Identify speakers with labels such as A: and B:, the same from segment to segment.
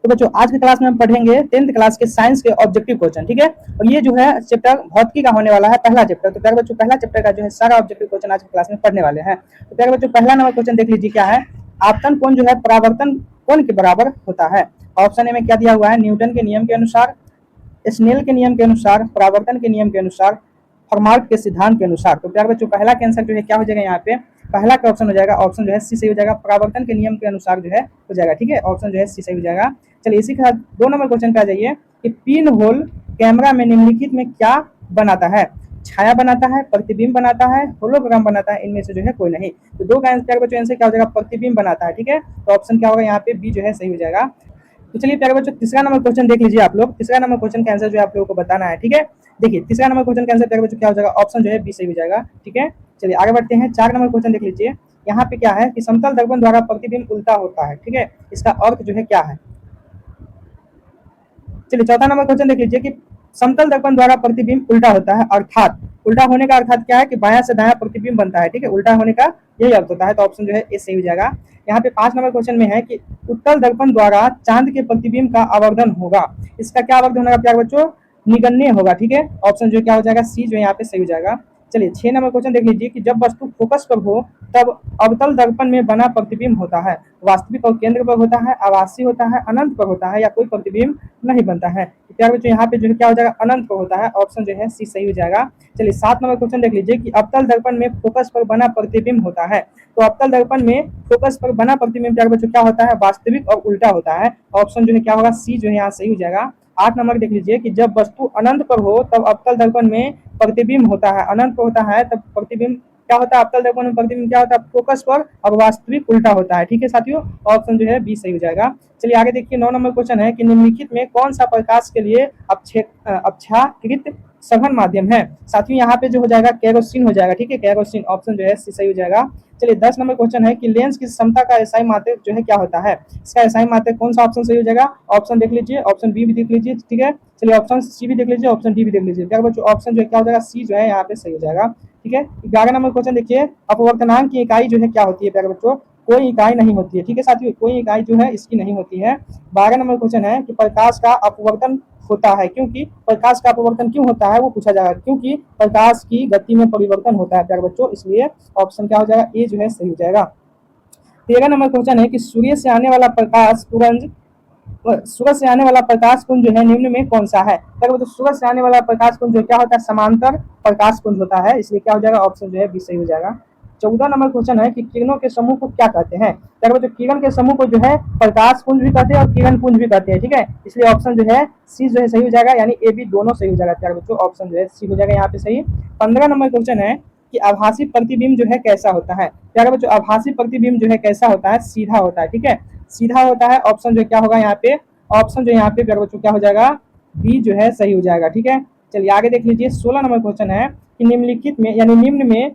A: तो बच्चों आज की क्लास में हम पढ़ेंगे 10th क्लास के साइंस के ऑब्जेक्टिव क्वेश्चन, ठीक है। और ये जो है चैप्टर भौतिकी का होने वाला है, पहला चैप्टर। तो प्यारे बच्चों पहला चैप्टर का जो है सारा ऑब्जेक्टिव क्वेश्चन आज की क्लास में पढ़ने वाले हैं। तो प्यारे बच्चों पहला नंबर क्वेश्चन देख लीजिए क्या है। आपतन कोण जो है परावर्तन कोण के बराबर होता है। ऑप्शन ए में क्या दिया हुआ है, न्यूटन के नियम के अनुसार, स्नेल के नियम के अनुसार, परावर्तन के नियम के अनुसार, फरमार्क के सिद्धांत के अनुसार। तो प्यारे बच्चों पहला का आंसर जो है क्या हो जाएगा, यहाँ पे पहला का ऑप्शन हो जाएगा, ऑप्शन जो है सी सही हो जाएगा, परावर्तन के नियम के अनुसार जो है हो जाएगा, ठीक है। ऑप्शन जो है सी सही हो जाएगा। चलिए इसी के साथ 2 नंबर क्वेश्चन पे आ जाइए कि पिन होल कैमरा में निम्नलिखित में क्या बनाता है। छाया बनाता है, प्रतिबिंब बनाता है, होलोग्राम बनाता है, इनमें से जो है कोई नहीं। तो दो का आंसर बच्चों आंसर क्या हो जाएगा, प्रतिबिंब बनाता है, ठीक है। तो ऑप्शन क्या होगा यहाँ पे बी जो है सही हो जाएगा। तो चलिए प्यारे बच्चों तीसरा नंबर क्वेश्चन देख लीजिए आप लोग। तीसरा नंबर क्वेश्चन का आंसर जो है आप लोगों को बताना है, ठीक है। देखिए तीसरा नंबर क्वेश्चन का आंसर प्यारे बच्चों क्या हो जाएगा, ऑप्शन जो है बी सही हो जाएगा, ठीक है। चलिए आगे बढ़ते हैं। 4 नंबर क्वेश्चन देख लीजिए। यहाँ पे क्या है कि समतल दर्पण द्वारा प्रतिबिंब उल्टा होता है, ठीक है। इसका अर्थ जो है क्या है। चलिए चौथा नंबर क्वेश्चन देख लीजिए कि समतल दर्पण द्वारा प्रतिबिंब उल्टा होता है, अर्थात उल्टा होने का अर्थात क्या है कि बायां से दायां प्रतिबिंब बनता है, ठीक है। उल्टा होने का यही अर्थ होता है। तो ऑप्शन जो है ए सही हो जाएगा। यहाँ पे 5 नंबर क्वेश्चन में है कि उत्तल दर्पण द्वारा चांद के प्रतिबिंब का आवर्धन होगा। इसका क्या आवर्धन होगा प्यारे बच्चों, निगन्य होगा, ठीक है। ऑप्शन जो क्या हो जाएगा, सी जो है यहाँ पे सही हो जाएगा। चलिए 6 नंबर क्वेश्चन देख लीजिए कि जब वस्तु फोकस पर हो तब अवतल दर्पण में बना प्रतिबिंब होता है, वास्तविक और केंद्र पर होता है, आभासी होता है, अनंत पर होता है, या कोई प्रतिबिंब नहीं बनता है। तो प्यारे बच्चों यहाँ पे जो है क्या हो जाएगा, अनंत पर होता है। ऑप्शन जो है सी सही हो जाएगा। चलिए 7 नंबर क्वेश्चन देख लीजिए कि अवतल दर्पण में फोकस पर बना प्रतिबिंब होता है। तो अवतल दर्पण में फोकस पर बना प्रतिबिंब प्यारे बच्चों क्या होता है, वास्तविक और उल्टा होता है। ऑप्शन जो है क्या होगा, सी जो है यहाँ सही हो जाएगा। 8 नंबर देख लीजिए कि जब वस्तु अनंत पर हो तब अवतल दर्पण में प्रतिबिंब होता है, अनंत पर होता है तब प्रतिबिंब क्या होता है, अवतल दर्पण में प्रतिबिंब क्या होता है, फोकस पर, और वास्तविक उल्टा होता है, ठीक है साथियों। ऑप्शन जो है बी सही हो जाएगा। चलिए आगे देखिए 9 नंबर क्वेश्चन है कि निम्नलिखित में कौन सा प्रकाश के लिए अपेक्षाकृत सघन माध्यम है। साथियों यहाँ पे जो हो जाएगा केरोसिन हो जाएगा, ठीक है, केरोसिन। ऑप्शन जो है सी सही हो जाएगा। चलिए 10 नंबर क्वेश्चन है कि लेंस की क्षमता का एसआई मात्रक जो है क्या होता है। इसका एसआई मात्रक कौन सा ऑप्शन सही हो जाएगा, ऑप्शन देख लीजिए, ऑप्शन बी भी देख लीजिए, ठीक है। चलिए ऑप्शन सी भी देख लीजिए, ऑप्शन डी भी देख लीजिए। क्या बच्चों ऑप्शन जो है क्या हो जाएगा, सी जो है यहाँ पे सही हो जाएगा, ठीक है। 11 नंबर क्वेश्चन देखिए, अपवर्तनांक की इकाई जो है क्या होती है प्यारे बच्चों, कोई इकाई नहीं होती है, ठीक है साथियों, कोई इकाई जो है इसकी नहीं होती है। 12 नंबर क्वेश्चन है कि प्रकाश का अपवर्तन होता है क्योंकि, प्रकाश का अपवर्तन क्यों होता है वो पूछा जाएगा, क्योंकि प्रकाश की गति में परिवर्तन होता है प्यारे बच्चों, इसलिए ऑप्शन क्या हो जाएगा, ए जो है सही हो जाएगा। 13 नंबर क्वेश्चन है कि सूर्य से आने वाला प्रकाश पुंज, सूरज से आने वाला प्रकाश पुंज जो है निम्न में कौन सा है। तो सूरज से आने वाला प्रकाश पुंज जो क्या होता है, समांतर प्रकाश पुंज होता है, इसलिए क्या हो जाएगा, ऑप्शन जो है बी सही हो जाएगा। 14 नंबर क्वेश्चन है कि किरणों के समूह को क्या कहते हैं। तो किरण के समूह को जो है प्रकाश पुंज भी कहते हैं और किरण पुंज भी कहते हैं, ठीक है। इसलिए ऑप्शन जो है सी जो है सही हो जाएगा, यानी ए बी दोनों सही हो जाएगा प्यारे बच्चों। ऑप्शन जो है सी हो जाएगा यहाँ पे सही। 15 नंबर क्वेश्चन है कि आभासी प्रतिबिंब जो है कैसा होता है। प्यारे बच्चों आभासी प्रतिबिंब जो है कैसा होता है, सीधा होता है, ठीक है, सीधा होता है। ऑप्शन जो क्या होगा यहाँ पे, ऑप्शन जो यहाँ पे प्यारे बच्चों क्या हो जाएगा, बी जो है सही हो जाएगा, ठीक है। चलिए आगे देख लीजिए 16 नंबर क्वेश्चन है कि निम्नलिखित में यानी निम्न में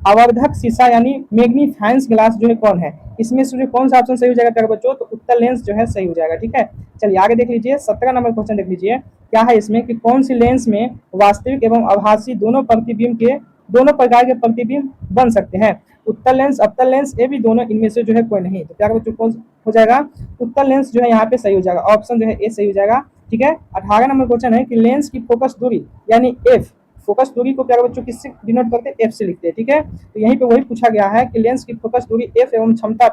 A: आवर्धक शीशा यानी मैग्नीफाइंग ग्लास जो है कौन है। इसमें से कौन सा ऑप्शन सही हो जाएगा प्यारे बच्चों, तो उत्तल लेंस जो है सही हो जाएगा, ठीक है। चलिए आगे देख लीजिए 17 नंबर क्वेश्चन देख लीजिए क्या है इसमें कि कौन सी लेंस में वास्तविक एवं आभासी दोनों प्रतिबिंब के, दोनों प्रकार के प्रतिबिंब बन सकते हैं। उत्तल लेंस, अवतल लेंस, ये भी दोनों, इनमें से जो है कोई नहीं। तो प्यारे बच्चों कौन हो जाएगा, उत्तल लेंस जो है यहाँ पे सही हो जाएगा, ऑप्शन जो है ए सही हो जाएगा, ठीक है। 18 नंबर क्वेश्चन है कि लेंस की फोकस दूरी यानी एफ, फोकस दूरी को प्यारे बच्चों किससे डिनोट करते हैं, एफ से लिखते हैं, ठीक है। तो यहीं पे वही पूछा गया है कि लेंस की फोकस दूरी एफ एवं क्षमता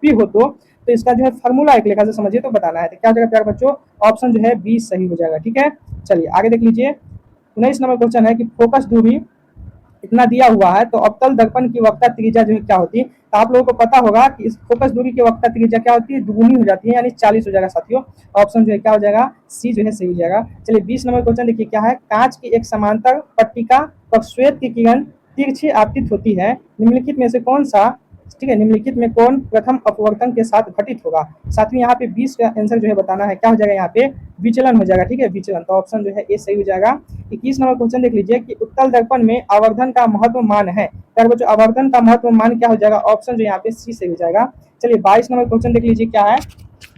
A: पी हो तो इसका जो है फार्मूला एक लेखा से समझिए तो बताना है। तो क्या हो जाएगा प्यारे बच्चों, ऑप्शन जो है बी सही हो जाएगा, ठीक है। चलिए आगे देख लीजिए 19 नंबर क्वेश्चन है कि फोकस दूरी इतना दिया हुआ है तो अवतल दर्पण की वक्रता त्रिज्या जो है क्या होती है। तो आप लोगों को पता होगा कि इस फोकस दूरी की वक्रता त्रिज्या क्या होती है, दुगुनी हो जाती है, यानी 40 हो जाएगा साथियों। ऑप्शन जो है क्या हो जाएगा, सी जो है सही हो जाएगा। चलिए 20 नंबर क्वेश्चन देखिए क्या है, कांच की एक समांतर पट्टिका पर श्वेत की किरण तिरछी आपतित होती है, निम्नलिखित में से कौन सा, ठीक है, निम्नलिखित में कौन प्रथम अपवर्तन के साथ घटित होगा। साथ में यहाँ पे 20 का आंसर जो है बताना है, क्या हो जाएगा यहाँ पे, विचलन हो जाएगा, ठीक है, विचलन। तो ऑप्शन जो है ए सही हो जाएगा। 21 नंबर क्वेश्चन देख लीजिए कि उत्तल दर्पण में आवर्धन का महत्व मान है। यार बच्चों आवर्धन का महत्व मान क्या हो जाएगा, ऑप्शन जो यहाँ पे सी सही हो जाएगा। चलिए 22 नंबर क्वेश्चन देख लीजिए क्या है,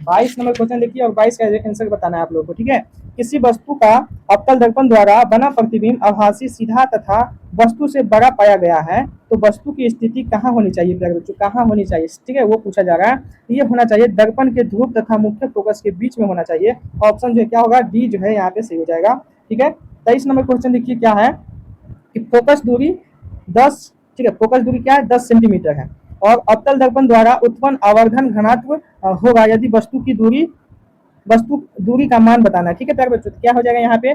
A: 22 नंबर क्वेश्चन देखिए और 22 का आंसर बताना है आप लोगों को, ठीक है। किसी वस्तु का अवतल दर्पण द्वारा बना प्रतिबिंब आभासी सीधा तथा वस्तु से बड़ा पाया गया है, तो वस्तु की स्थिति कहाँ होनी चाहिए प्यारे बच्चों, कहाँ होनी चाहिए, ठीक है, वो पूछा जा रहा है। ये होना चाहिए दर्पण के ध्रुव तथा मुख्य फोकस के बीच में होना चाहिए। ऑप्शन जो है क्या होगा, डी जो है यहाँ पे सही हो जाएगा, ठीक है। 23 नंबर क्वेश्चन देखिए क्या है कि फोकस दूरी 10, ठीक है, फोकस दूरी क्या है 10 सेंटीमीटर है और अवतल दर्पण द्वारा उत्पन्न आवर्धन घनत्व होगा यदि वस्तु दूरी का मान बताना है, ठीक है प्यारे बच्चों। तो क्या हो जाएगा यहाँ पे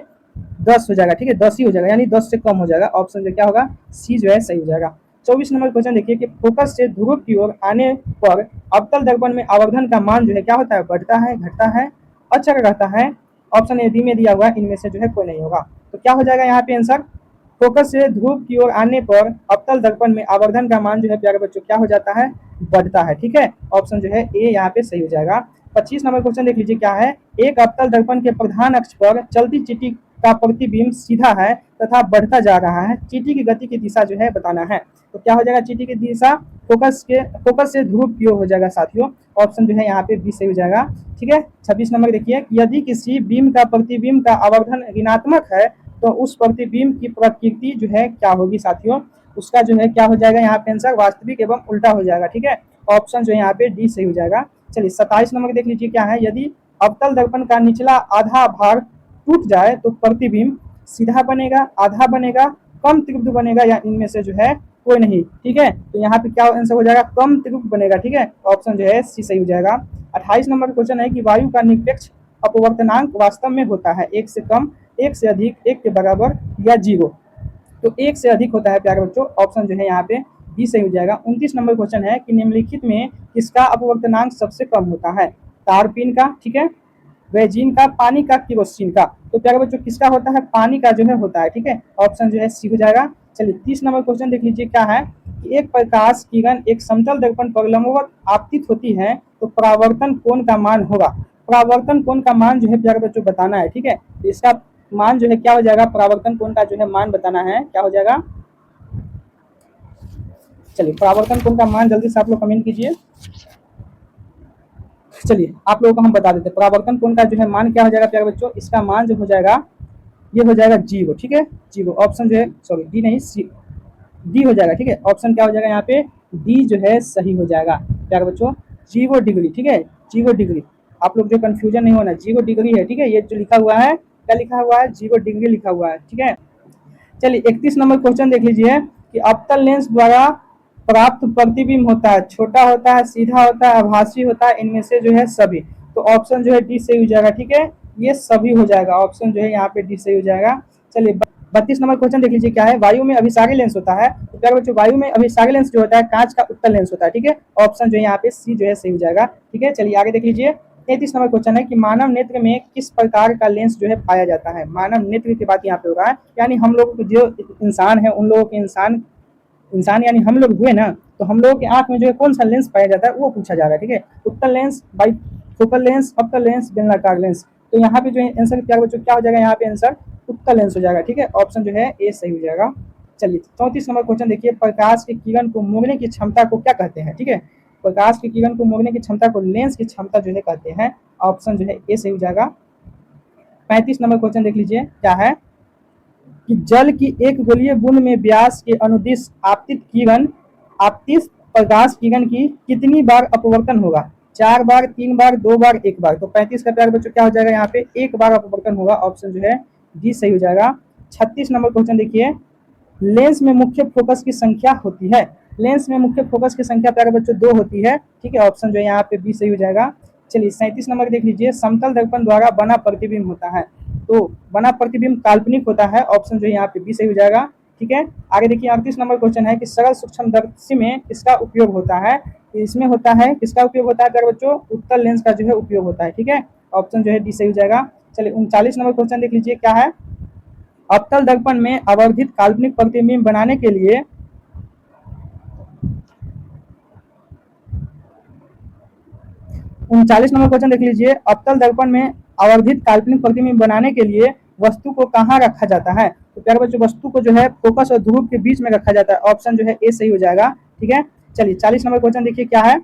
A: 10 हो जाएगा, ठीक है, 10 ही हो जाएगा, यानी 10 से कम हो जाएगा। ऑप्शन जो क्या होगा सी जो है सही हो जाएगा। 24 नंबर क्वेश्चन देखिए कि फोकस से ध्रुव की ओर आने पर अवतल दर्पण में आवर्धन का मान जो है क्या होता है, बढ़ता है, घटता है, अचर रहता है। ऑप्शन ए डी में दिया हुआ है, इनमें से जो है कोई नहीं होगा। तो क्या हो जाएगा यहाँ पे आंसर, फोकस से ध्रुव की ओर आने पर अवतल दर्पण में आवर्धन का मान जो है प्यारे बच्चों क्या हो जाता है, बढ़ता है, ठीक है। ऑप्शन जो है ए यहाँ पे सही हो जाएगा। 25 नंबर क्वेश्चन देख लीजिए क्या है, एक अवतल दर्पण के प्रधान अक्ष पर चलती चींटी का प्रतिबिंब सीधा है तथा बढ़ता जा रहा है, चींटी की गति की दिशा जो है बताना है। तो क्या हो जाएगा, चींटी की दिशा फोकस से ध्रुव की ओर हो जाएगा साथियों। ऑप्शन जो है यहाँ पे बी सही हो जाएगा, ठीक है। 26 नंबर देखिए, यदि किसी बीम का प्रतिबिंब का आवर्धन ऋणात्मक है तो उस प्रतिबिंब की प्रकृति जो है क्या होगी साथियों, उसका जो है क्या हो जाएगा यहाँ पे आंसर वास्तविक एवं उल्टा हो जाएगा, ठीक है। ऑप्शन जो है यहाँ पे डी सही हो जाएगा। चलिए 27 नंबर देख लीजिए क्या है, यदि अवतल दर्पण का निचला आधा भाग टूट जाए तो प्रतिबिंब सीधा बनेगा, आधा बनेगा, कम तीव्र बनेगा या इनमें से जो है कोई नहीं, ठीक है। तो यहाँ पे क्या आंसर हो जाएगा, कम तीव्र बनेगा, ठीक है। ऑप्शन जो है सी सही हो जाएगा। 28 नंबर क्वेश्चन है कि वायु का निरपेक्ष अपवर्तनांक वास्तव में होता है एक से कम, एक से अधिक, एक के बराबर या जीरो। तो एक से अधिक होता है प्यारे बच्चों। ऑप्शन जो है यहाँ पे बी सही हो जाएगा। 29 नंबर क्वेश्चन है कि निम्नलिखित में किसका अपवर्तनांक सबसे कम होता है, तारपीन का, ठीक है, बेंजीन का, पानी का, केरोसिन का। तो प्यारे बच्चों किसका होता है, पानी का जो है होता है, ठीक है। ऑप्शन जो है सी हो जाएगा। चलिए 30 नंबर क्वेश्चन देख लीजिए क्या है कि एक प्रकाश किरण एक समतल दर्पण पर लंबवत आपतित होती है तो परावर्तन कोण का मान होगा। परावर्तन कोण का मान जो है प्यारे बच्चों बताना है, ठीक है। तो इसका मान जो है क्या हो जाएगा, परावर्तन कोण का जो है मान बताना है, क्या हो जाएगा। चलिए परावर्तन कोण का मान जल्दी से आप लोग कमेंट कीजिए। चलिए आप लोगों को हम बता देते हैं परावर्तन कोण का जो है मान क्या हो जाएगा प्यारे बच्चों, इसका मान जो हो जाएगा ये हो जाएगा जीरो, ठीक है, जीरो। ऑप्शन जो है सॉरी डी नहीं सी डी हो जाएगा, ठीक है। ऑप्शन क्या हो जाएगा यहाँ पे, डी जो है सही हो जाएगा प्यारे बच्चों, 0 डिग्री, ठीक है, 0 डिग्री। आप लोग जो कंफ्यूजन नहीं होना, 0 डिग्री है, ठीक है। ये जो लिखा हुआ है क्या लिखा हुआ है, 0 डिग्री लिखा हुआ है, ठीक है। चलिए 31 नंबर क्वेश्चन देख लीजिए कि अवतल लेंस द्वारा प्राप्त प्रतिबिंब होता है, छोटा होता है, सीधा होता है, आभासी होता है, इनमें से जो है सभी। तो ऑप्शन जो है डी सही हो जाएगा, ठीक है, ये सभी हो जाएगा। ऑप्शन जो है यहाँ पे डी सही हो जाएगा। चलिए 32 नंबर क्वेश्चन देख लीजिए क्या है, वायु में अभिसारी लेंस होता है। तो प्यारे बच्चों वायु में अभिसारी लेंस जो होता है कांच का उत्तल लेंस होता है, ठीक है। ऑप्शन जो है यहाँ पे सी जो है सही हो जाएगा, ठीक है। चलिए आगे देख लीजिए 33 नंबर क्वेश्चन है कि मानव नेत्र में किस प्रकार का लेंस जो है पाया जाता है। मानव नेत्र की बात यहाँ पे हो रहा है, यानी हम लोग जो इंसान है उन लोगों के इंसान इंसान यानी हम लोग हुए ना, तो हम लोगों के आंख में जो है कौन सा लेंस पाया जाता है वो पूछा जा रहा है, ठीक है। उत्तल लेंस, बाई फोकल लेंस, अवतल लेंस, बेलनाकार लेंस। तो यहाँ पे जो है आंसर क्या बच्चों क्या हो जाएगा, यहाँ पे आंसर उत्तल लेंस हो जाएगा, ठीक है। ऑप्शन जो है ए सही हो जाएगा। चलिए 34 नंबर क्वेश्चन देखिए, प्रकाश की किरण को मोड़ने की क्षमता को क्या कहते हैं, ठीक है। प्रकाश की किरण को मोड़ने की क्षमता को लेंस की क्षमता जो है कहते हैं। ऑप्शन जो है ए सही हो जाएगा। 35 नंबर क्वेश्चन देख लीजिए क्या है कि जल की एक गोलीय बूंद में व्यास के अनुदिश आपतित प्रकाश किरण की कितनी बार अपवर्तन होगा, 4 बार, 3 बार, 2 बार, 1 बार। तो 35 का प्यारे बच्चों क्या हो जाएगा, यहाँ पे 1 बार अपवर्तन होगा। ऑप्शन जो है डी सही हो जाएगा। 36 नंबर क्वेश्चन देखिए, लेंस में मुख्य फोकस की संख्या होती है। लेंस में मुख्य फोकस की संख्या प्यारे बच्चों 2 होती है, ठीक है। ऑप्शन जो है यहाँ पे बी सही हो जाएगा। चलिए 37 नंबर देख लीजिए, समतल दर्पण द्वारा बना प्रतिबिंब होता है। तो बना प्रतिबिंब काल्पनिक होता है। ऑप्शन जो है यहाँ पे बी सही हो जाएगा, ठीक है। आगे देखिए 38 नंबर क्वेश्चन है कि सरल सूक्ष्मदर्शी में किसका उपयोग होता है। इसमें होता है किसका उपयोग होता है प्यारे बच्चों, उत्तल लेंस का जो है उपयोग होता है, ठीक है। ऑप्शन जो है डी सही हो जाएगा। चलिए 39 नंबर क्वेश्चन देख लीजिए क्या है, अवतल दर्पण में आवर्धित काल्पनिक प्रतिबिंब बनाने के लिए 39 नंबर क्वेश्चन देख लीजिए, अवतल दर्पण में आवर्धित काल्पनिक प्रतिबिंब बनाने के लिए वस्तु को कहाँ रखा जाता है। तो प्यारे बच्चों वस्तु को जो है फोकस और ध्रुव के बीच में रखा जाता है। ऑप्शन जो है ए सही हो जाएगा, ठीक है। चलिए 40 नंबर क्वेश्चन देखिए क्या है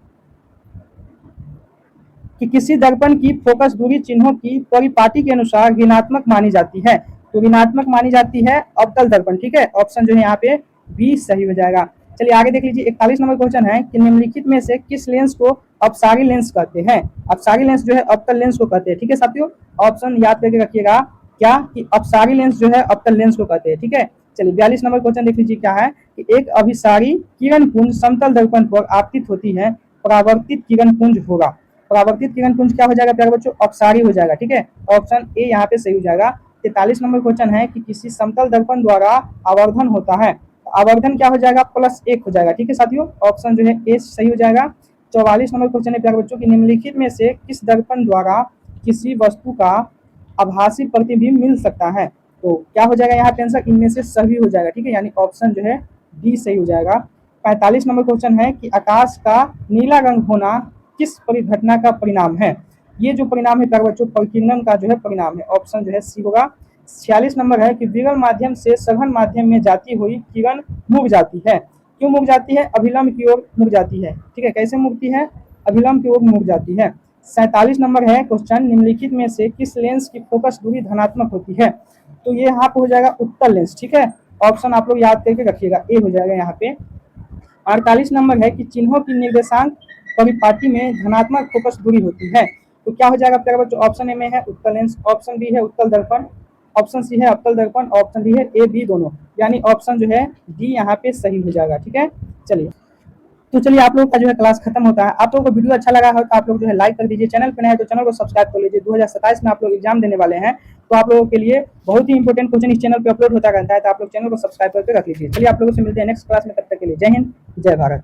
A: कि किसी दर्पण की फोकस दूरी चिन्हों की परिपाटी के अनुसार ऋणात्मक मानी जाती है। तो ऋणात्मक मानी जाती है अवतल दर्पण, ठीक है। ऑप्शन जो है यहाँ पे बी सही हो जाएगा। चलिए आगे देख लीजिए, 41 नंबर क्वेश्चन है कि निम्नलिखित में से किस लेंस को अपसारी लेंस कहते हैं। अपसारी लेंस जो है अवतल लेंस को कहते हैं, ठीक है साथियों। ऑप्शन याद करके रखिएगा क्या कि अपसारी लेंस जो है अवतल लेंस को कहते हैं, ठीक है। चलिए 42 नंबर क्वेश्चन देख लीजिए क्या है कि एक अभिसारी किरण पुंज समतल दर्पण पर आपतित होती है, परावर्तित किरण पुंज होगा। परावर्तित किरण पुंज क्या हो जाएगा प्यारे बच्चों, अपसारी हो जाएगा, ठीक है। ऑप्शन ए यहाँ पे सही हो जाएगा। 43 नंबर क्वेश्चन है कि किसी समतल दर्पण द्वारा आवर्धन होता है, आवर्धन क्या हो जाएगा, +1 हो जाएगा, ठीक है साथियों। ऑप्शन जो है ए सही हो जाएगा। 44 नंबर क्वेश्चन है प्यारे बच्चों की निम्नलिखित में से किस दर्पण द्वारा किसी वस्तु का आभासी प्रतिबिंब मिल सकता है। तो क्या हो जाएगा यहाँ पे आंसर, इनमें से सभी हो जाएगा, ठीक है। यानी ऑप्शन जो है डी सही हो जाएगा। 45 नंबर क्वेश्चन है कि आकाश का नीला रंग होना किस परिघटना का परिणाम है। ये जो परिणाम है प्यारे बच्चों परिकिरणन का जो है परिणाम है। ऑप्शन जो है सी होगा। 46 नंबर है कि विरल माध्यम से सघन माध्यम में जाती हुई किरण मुड़ जाती है। क्यों मुड़ जाती है, अभिलंब की ओर मुड़ जाती है, ठीक है। कैसे मुड़ती है, अभिलंब की ओर मुड़ जाती है। 47 नंबर है क्वेश्चन निम्नलिखित में से किस लेंस की फोकस दूरी धनात्मक होती है। तो ये यहाँ पे हो जाएगा उत्तल लेंस, ठीक है। ऑप्शन आप लोग याद करके रखिएगा, ए हो जाएगा यहाँ पे। 48 नंबर है कि चिन्हों की निर्देशांक परिपाटी में धनात्मक फोकस दूरी होती है। तो क्या हो जाएगा प्यारे बच्चों, ऑप्शन ए में है उत्तल लेंस, ऑप्शन बी है उत्तल दर्पण, ऑप्शन सी है अवतल दर्पण, ऑप्शन डी है ए बी दोनों। यानी ऑप्शन जो है डी यहाँ पे सही हो जाएगा, ठीक है। चलिए तो चलिए आप लोग का जो है क्लास खत्म होता है। आप लोगों को वीडियो अच्छा लगा हो तो आप लोग जो है लाइक कर दीजिए, चैनल पर नए हैं तो चैनल को सब्सक्राइब कर लीजिए। 2027 में आप लोग एग्जाम देने वाले हैं, तो आप लोगों के लिए बहुत ही इंपॉर्टेंट क्वेश्चन इस चैनल पे अपलोड होता रहता है, तो आप लोग चैनल को सब्सक्राइब करके रख लीजिए। चलिए आप लोगों से मिलते हैं नेक्स्ट क्लास में, तब तक के लिए जय हिंद जय भारत।